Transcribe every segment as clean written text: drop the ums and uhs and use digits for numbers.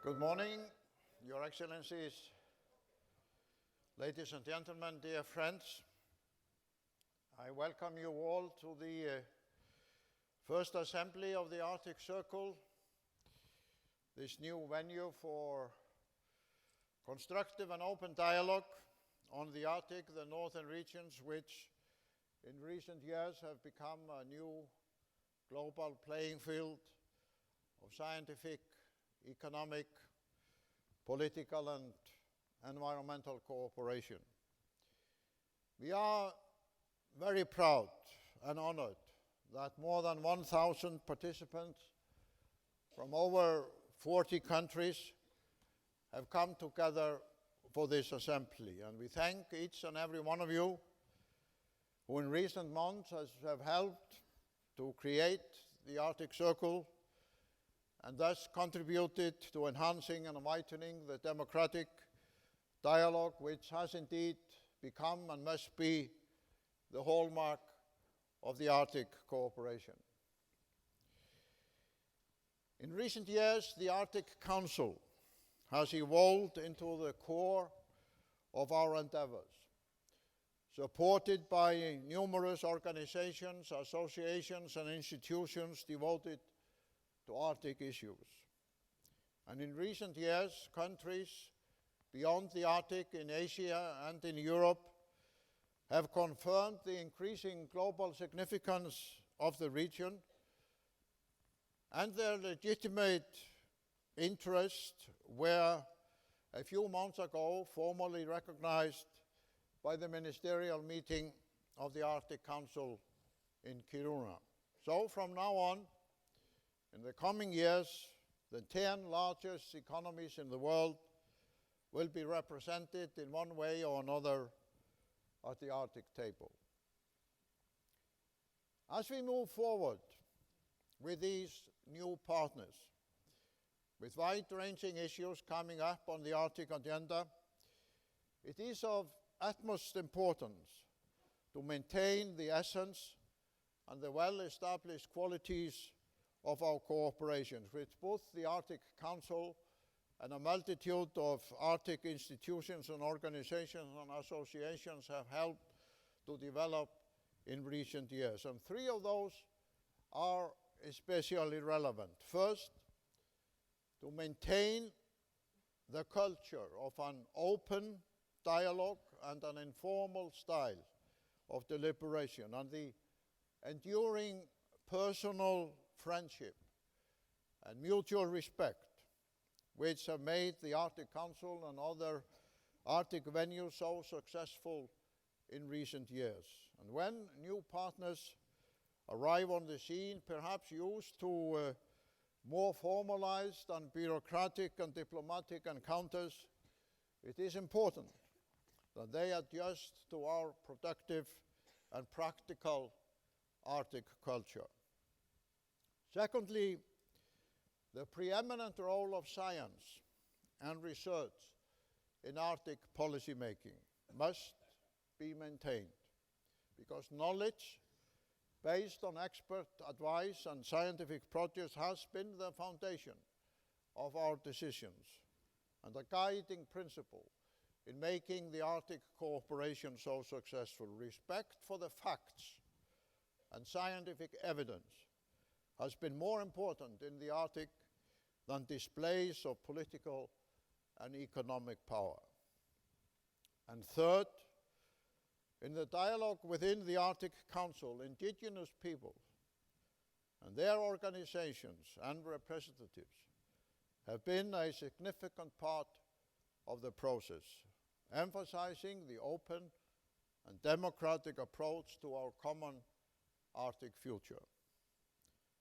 Good morning, Your Excellencies, ladies and gentlemen, dear friends. I welcome you all to the first assembly of the Arctic Circle, this new venue for constructive and open dialogue on the Arctic, the northern regions, which in recent years have become a new global playing field of scientific, economic, political and environmental cooperation. We are very proud and honored that more than 1,000 participants from over 40 countries have come together for this assembly. And we thank each and every one of you who in recent months have helped to create the Arctic Circle and thus contributed to enhancing and enlightening the democratic dialogue which has indeed become and must be the hallmark of the Arctic cooperation. In recent years, the Arctic Council has evolved into the core of our endeavors, supported by numerous organizations, associations, and institutions devoted to Arctic issues. And in recent years, countries beyond the Arctic in Asia and in Europe have confirmed the increasing global significance of the region and their legitimate interest were a few months ago formally recognized by the ministerial meeting of the Arctic Council in Kiruna. So from now on, in the coming years, the 10 largest economies in the world will be represented in one way or another at the Arctic table. As we move forward with these new partners, with wide-ranging issues coming up on the Arctic agenda, it is of utmost importance to maintain the essence and the well-established qualities of our cooperation, which both the Arctic Council and a multitude of Arctic institutions and organizations and associations have helped to develop in recent years. And three of those are especially relevant. First, to maintain the culture of an open dialogue and an informal style of deliberation, and the enduring personal friendship and mutual respect which have made the Arctic Council and other Arctic venues so successful in recent years. And when new partners arrive on the scene, perhaps used to more formalized and bureaucratic and diplomatic encounters, it is important that they adjust to our productive and practical Arctic culture. Secondly, the preeminent role of science and research in Arctic policymaking must be maintained, because knowledge based on expert advice and scientific projects has been the foundation of our decisions and a guiding principle in making the Arctic cooperation so successful. Respect for the facts and scientific evidence has been more important in the Arctic than displays of political and economic power. And third, in the dialogue within the Arctic Council, indigenous peoples and their organizations and representatives have been a significant part of the process, emphasizing the open and democratic approach to our common Arctic future.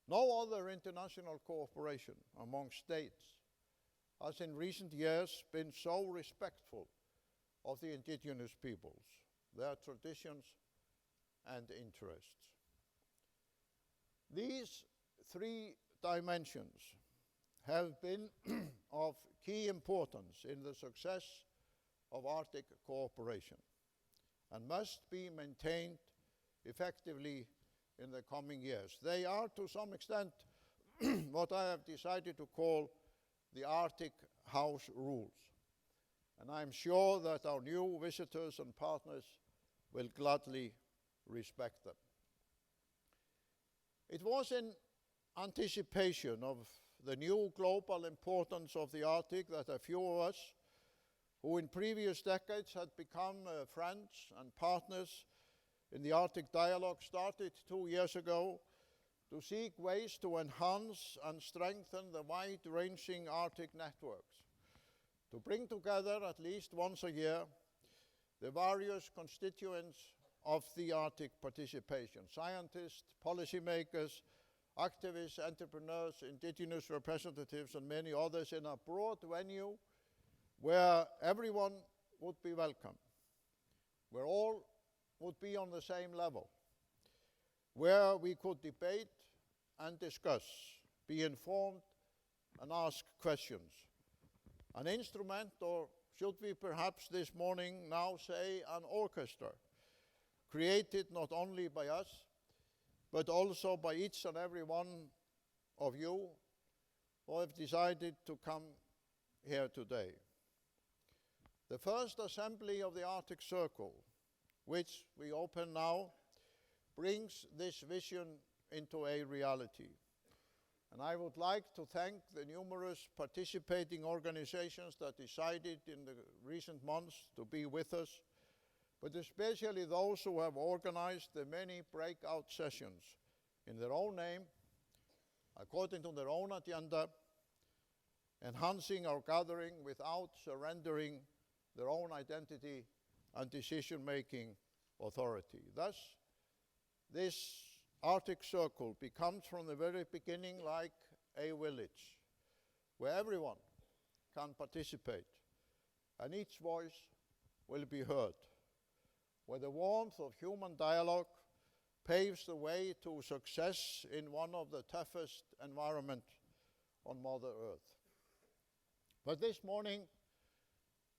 No other international cooperation among states has in recent years been so respectful of the indigenous peoples, their traditions and interests. These three dimensions have been of key importance in the success of Arctic cooperation and must be maintained effectively in the coming years. They are to some extent what I have decided to call the Arctic house rules. And I'm sure that our new visitors and partners will gladly respect them. It was in anticipation of the new global importance of the Arctic that a few of us, who in previous decades had become friends and partners in the Arctic dialogue, started 2 years ago to seek ways to enhance and strengthen the wide-ranging Arctic networks, to bring together at least once a year the various constituents of the Arctic participation: scientists, policymakers, activists, entrepreneurs, indigenous representatives, and many others, in a broad venue where everyone would be welcome, where all would be on the same level, where we could debate and discuss, be informed and ask questions. An instrument, or should we perhaps this morning now say an orchestra, created not only by us, but also by each and every one of you who have decided to come here today. The first assembly of the Arctic Circle, which we open now, brings this vision into a reality. And I would like to thank the numerous participating organizations that decided in the recent months to be with us, but especially those who have organized the many breakout sessions in their own name, according to their own agenda, enhancing our gathering without surrendering their own identity and decision-making authority. Thus, this Arctic Circle becomes from the very beginning like a village where everyone can participate and each voice will be heard, where the warmth of human dialogue paves the way to success in one of the toughest environments on Mother Earth. But this morning,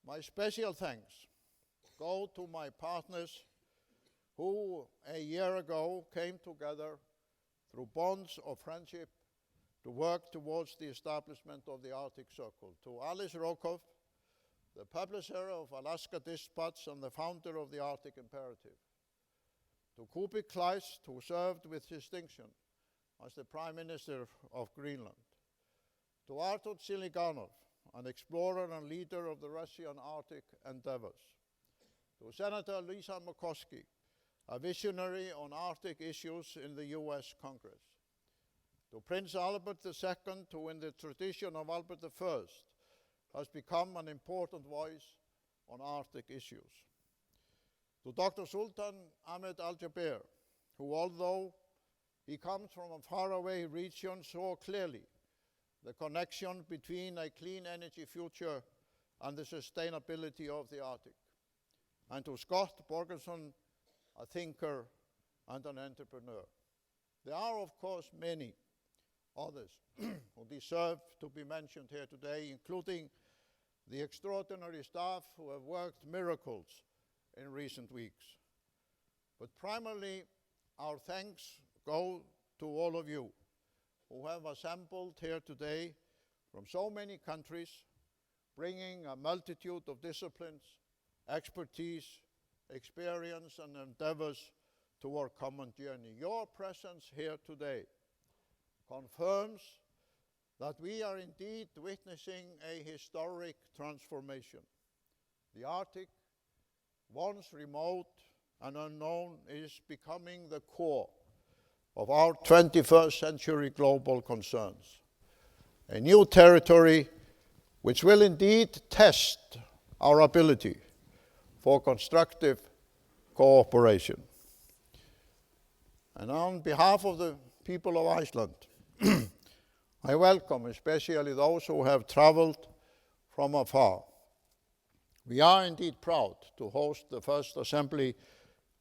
my special thanks go to my partners who a year ago came together through bonds of friendship to work towards the establishment of the Arctic Circle. To Alice Rokov, the publisher of Alaska Dispatch and the founder of the Arctic Imperative. To Kubi Kleist, who served with distinction as the Prime Minister of Greenland. To Artur Tsiliganov, an explorer and leader of the Russian Arctic endeavors. To Senator Lisa Murkowski, a visionary on Arctic issues in the US Congress. To Prince Albert II, who in the tradition of Albert I has become an important voice on Arctic issues. To Dr. Sultan Ahmed Al-Jaber, who although he comes from a faraway region, saw clearly the connection between a clean energy future and the sustainability of the Arctic. And to Scott Borgerson, a thinker and an entrepreneur. There are, of course, many others who deserve to be mentioned here today, including the extraordinary staff who have worked miracles in recent weeks. But primarily, our thanks go to all of you who have assembled here today from so many countries, bringing a multitude of disciplines, expertise, experience, and endeavors to our common journey. Your presence here today confirms that we are indeed witnessing a historic transformation. The Arctic, once remote and unknown, is becoming the core of our 21st century global concerns. A new territory which will indeed test our ability for constructive cooperation. And on behalf of the people of Iceland, I welcome especially those who have traveled from afar. We are indeed proud to host the first assembly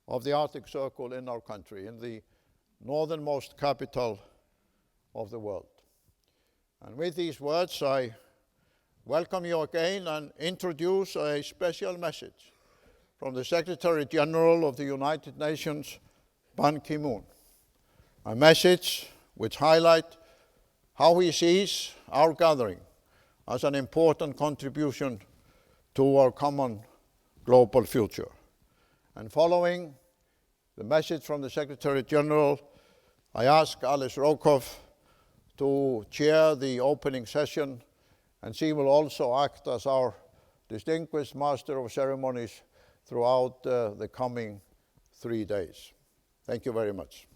of the Arctic Circle in our country, in the northernmost capital of the world. And with these words, I welcome you again and introduce a special message from the Secretary General of the United Nations, Ban Ki-moon. A message which highlights how he sees our gathering as an important contribution to our common global future. And following the message from the Secretary General, I ask Alice Rokov to chair the opening session, and she will also act as our distinguished Master of Ceremonies throughout the coming 3 days. Thank you very much.